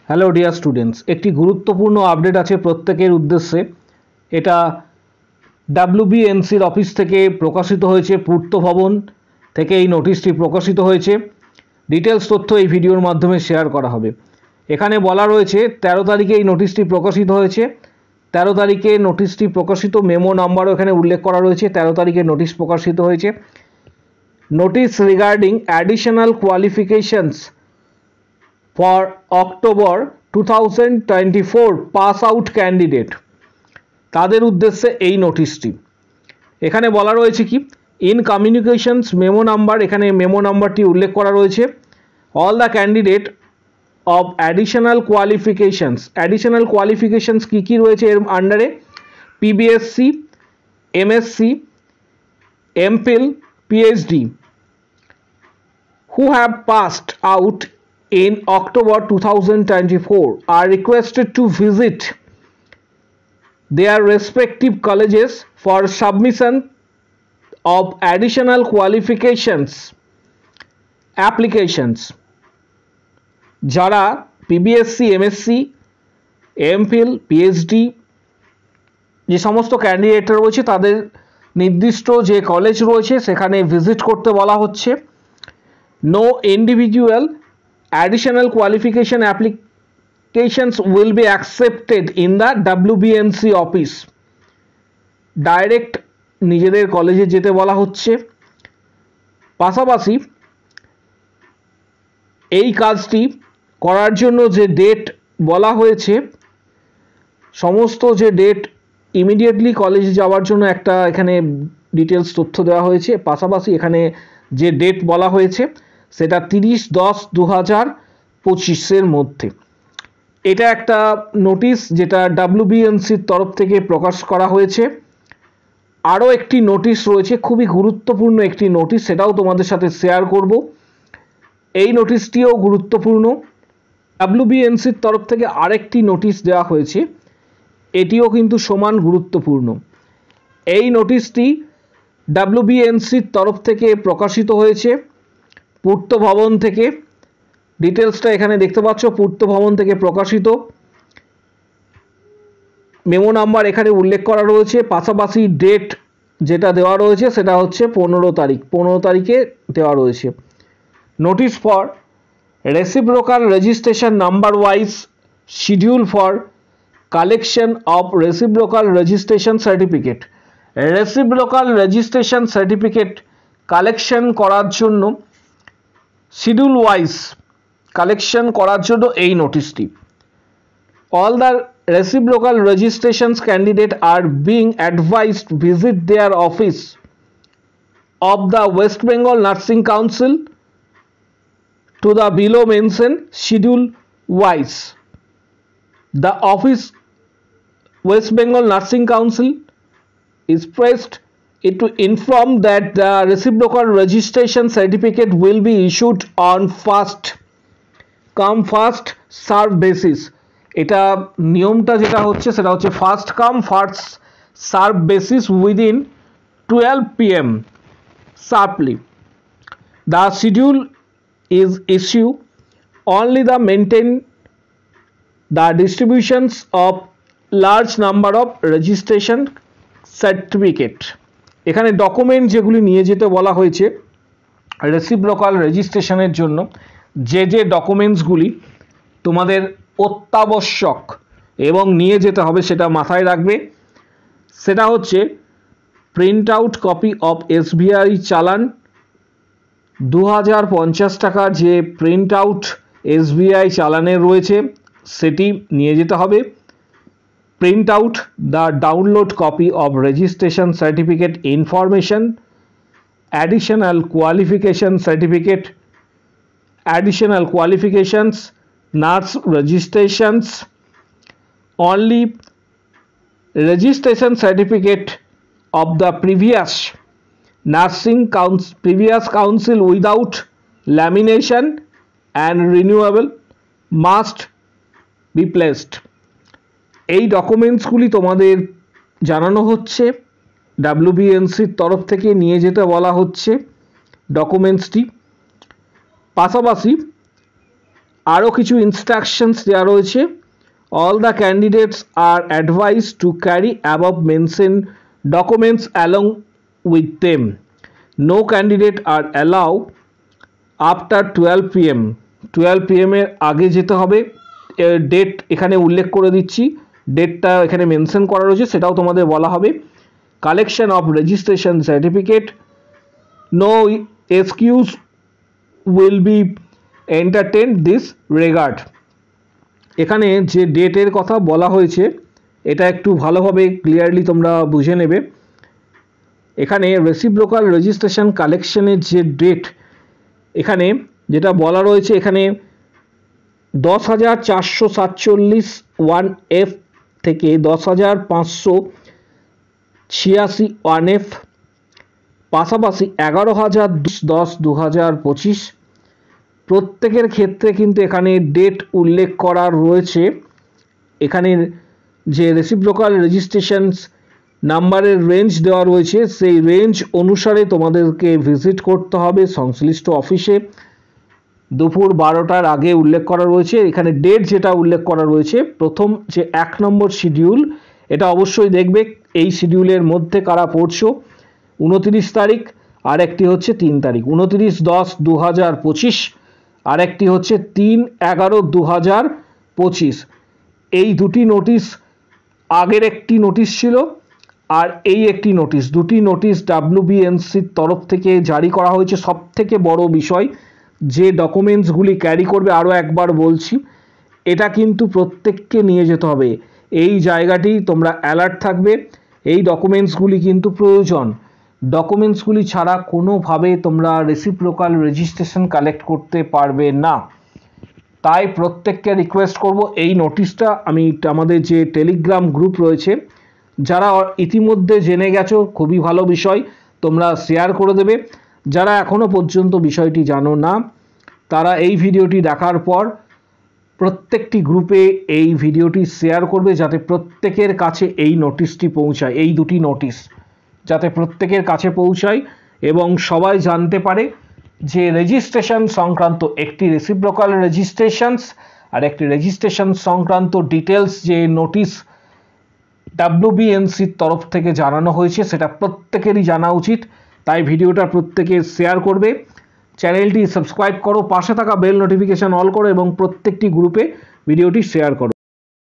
Hello dear students, একটি গুরুত্বপূর্ণ update আছে প্রত্যেকের উদ্দেশ্যে। এটা ডাব্লিউবিএনসির অফিস থেকে প্রকাশিত হয়েছে, পূর্ত ভবন থেকে এই নোটিশটি প্রকাশিত হয়েছে। ডিটেলস তথ্য এই ভিডিওর মাধ্যমে শেয়ার করা হবে। এখানে বলা রয়েছে 13 তারিখে এই নোটিশটি প্রকাশিত হয়েছে। 13 তারিখে নোটিশটি প্রকাশিত, মেমো নাম্বারও এখানে উল্লেখ করা রয়েছে। 13 তারিখে নোটিশ প্রকাশিত হয়েছে। Notice regarding additional qualifications for October 2024 pass out candidate, তাদের উদ্দেশ্যে এই নোটিশটি। এখানে বলা রয়েছে কি, ইন কমিউনিকেশনস মেমো নাম্বার, এখানে মেমো নাম্বারটি উল্লেখ করা রয়েছে। All the candidate of additional qualifications কী কী রয়েছে এর আন্ডারে? PBSC, MSc, MPhil, PhD who have passed out in October 2024 are requested to visit their respective colleges for submission of additional qualifications applications. যারা পিবিএসসি, এমএসসি, এমফিল, পিএইচডি যে সমস্ত candidate রয়েছে তাদের নির্দিষ্ট যে কলেজ রয়েছে সেখানে ভিজিট করতে বলা হচ্ছে। No individual additional qualification applications will be accepted in the WBNC office. Direct নিজেদের কলেজে যেতে বলা হচ্ছে। পাশাপাশি এই কাজটি করার জন্য যে ডেট বলা হয়েছে, সমস্ত যে ডেট ইমিডিয়েটলি কলেজে যাওয়ার জন্য একটা এখানে ডিটেলস তথ্য দেওয়া হয়েছে। পাশাপাশি এখানে যে ডেট বলা হয়েছে সেটা 30/10/2025 মধ্যে। এটা একটা নোটিশ যেটা ডাব্লিউবিএনসির তরফ থেকে প্রকাশ করা হয়েছে। আরও একটি নোটিশ রয়েছে, খুবই গুরুত্বপূর্ণ একটি নোটিশ, সেটাও তোমাদের সাথে শেয়ার করব। এই নোটিশটিও গুরুত্বপূর্ণ। ডাব্লিউবিএনসির তরফ থেকে আরেকটি নোটিশ দেওয়া হয়েছে, এটিও কিন্তু সমান গুরুত্বপূর্ণ। এই নোটিশটি ডাব্লিউবিএনসির তরফ থেকে প্রকাশিত হয়েছে পূর্ত ভবন থেকে। ডিটেলসটা এখানে দেখতে পাচ্ছ, পূর্ত ভবন থেকে প্রকাশিত। মেমো নাম্বার এখানে উল্লেখ করা রয়েছে। পাশাপাশি ডেট যেটা দেওয়া রয়েছে সেটা হচ্ছে 15 তারিখ, 15 তারিখে দেওয়া রয়েছে। Notice for reciprocal registration number wise schedule for collection of reciprocal registration certificate. Reciprocal registration certificate collection করার জন্য, শিডিউল ওয়াইজ কালেকশন করার জন্য এই নোটিশটি। All the reciprocal registrations candidate are being advised visit their office of the West Bengal nursing council to the below mention schedule wise. The office West Bengal nursing council is pressed to inform that the reciprocal registration certificate will be issued on first come first serve basis. এটা নিয়মটা যেটা হচ্ছে সেটা হচ্ছে first come first serve basis within 12 PM sharply. The schedule is issue only the maintain the distributions of large number of registration certificate. এখানে document যেগুলি নিয়ে যেতে বলা হয়েছে রেসিপ্রোকাল রেজিস্ট্রেশনের জন্য, যে যে ডকুমেন্টসগুলি তোমাদের অত্যাবশ্যক এবং নিয়ে যেতে হবে সেটা মাথায় রাখবে। সেটা হচ্ছে print out copy of SBI চালান, 2050 টাকার যে প্রিন্ট আউট এসবিআই চালানের রয়েছে সেটি নিয়ে যেতে হবে। Print out the download copy of registration certificate information, additional qualification certificate, additional qualifications, nurse registrations, only registration certificate of the previous council without lamination and renewable must be placed. এই ডকুমেন্টসগুলি তোমাদের জানানো হচ্ছে, ডাব্লিউবিএনসির তরফ থেকে নিয়ে যেতে বলা হচ্ছে ডকুমেন্টসটি। পাশাপাশি আরও কিছু ইনস্ট্রাকশনস দেওয়া রয়েছে। All the candidates are advised to carry above mention documents along with them. No candidate are allowed after 12 PM। 12 PM এর আগে যেতে হবে। ডেট এখানে উল্লেখ করে দিচ্ছি, ডেটটা এখানে মেনশন করা রয়েছে, সেটাও তোমাদের বলা হবে। Collection of registration certificate, no excuse will be entertain this regard. এখানে যে ডেটের কথা বলা হয়েছে এটা একটু ভালোভাবে ক্লিয়ারলি তোমরা বুঝে নেবে। এখানে রেসিপ্রোকাল রেজিস্ট্রেশন কালেকশনের যে ডেট এখানে যেটা বলা রয়েছে, এখানে 10,447 1F থেকে 10,586 1F, পাশাপাশি 11,010/2025। প্রত্যেকের ক্ষেত্রে কিন্তু এখানে ডেট উল্লেখ করা রয়েছে। এখানে যে রেসিপ্রোকাল রেজিস্ট্রেশনস নাম্বারের রেঞ্জ দেওয়া রয়েছে, সেই রেঞ্জ অনুসারে তোমাদেরকে ভিজিট করতে হবে সংশ্লিষ্ট অফিসে। দুপুর 12টার আগে উল্লেখ করা রয়েছে। এখানে ডেট যেটা উল্লেখ করা রয়েছে, প্রথম যে 1 নম্বর শিডিউল, এটা অবশ্যই দেখবে এই শিডিউলের মধ্যে কারা পড়ছো। 29 তারিখ, আর একটি হচ্ছে 3 তারিখ, 29/10/2025, আর একটি হচ্ছে 3/11/2025। এই দুটি নোটিশ, আগের একটি নোটিশ ছিল আর এই একটি নোটিশ, দুটি নোটিশ WBNCর তরফ থেকে জারি করা হয়েছে। সব থেকে বড় বিষয়, যে ডকুমেন্টসগুলি ক্যারি করবে, আরও একবার বলছি, এটা কিন্তু প্রত্যেককে নিয়ে যেতে হবে। এই জায়গাটি তোমরা অ্যালার্ট থাকবে। এই ডকুমেন্টসগুলি কিন্তু প্রয়োজন। ডকুমেন্টসগুলি ছাড়া কোনোভাবে তোমরা রেসিপ্রোকাল রেজিস্ট্রেশন কালেক্ট করতে পারবে না। তাই প্রত্যেককে রিকোয়েস্ট করব, এই নোটিশটা আমি আমাদের যে টেলিগ্রাম গ্রুপ রয়েছে, যারা ইতিমধ্যে জেনে গেছো খুবই ভালো বিষয়, তোমরা শেয়ার করে দেবে। যারা এখনও পর্যন্ত বিষয়টি জানো না, তারা এই ভিডিওটি দেখার পর প্রত্যেকটি গ্রুপে এই ভিডিওটি শেয়ার করবে, যাতে প্রত্যেকের কাছে এই নোটিশটি পৌঁছায়। এই দুটি নোটিশ যাতে প্রত্যেকের কাছে পৌঁছায় এবং সবাই জানতে পারে যে রেজিস্ট্রেশন সংক্রান্ত, একটি রেসিপ্রোকাল রেজিস্ট্রেশনস আর একটি রেজিস্ট্রেশন সংক্রান্ত ডিটেলস যে নোটিশ WBNCর তরফ থেকে জানানো হয়েছে, সেটা প্রত্যেকেরই জানা উচিত। তাই ভিডিওটা প্রত্যেকে শেয়ার করবে, চ্যানেলটি সাবস্ক্রাইব করো, পাশে থাকা বেল নোটিফিকেশান অল করো এবং প্রত্যেকটি গ্রুপে ভিডিওটি শেয়ার করো।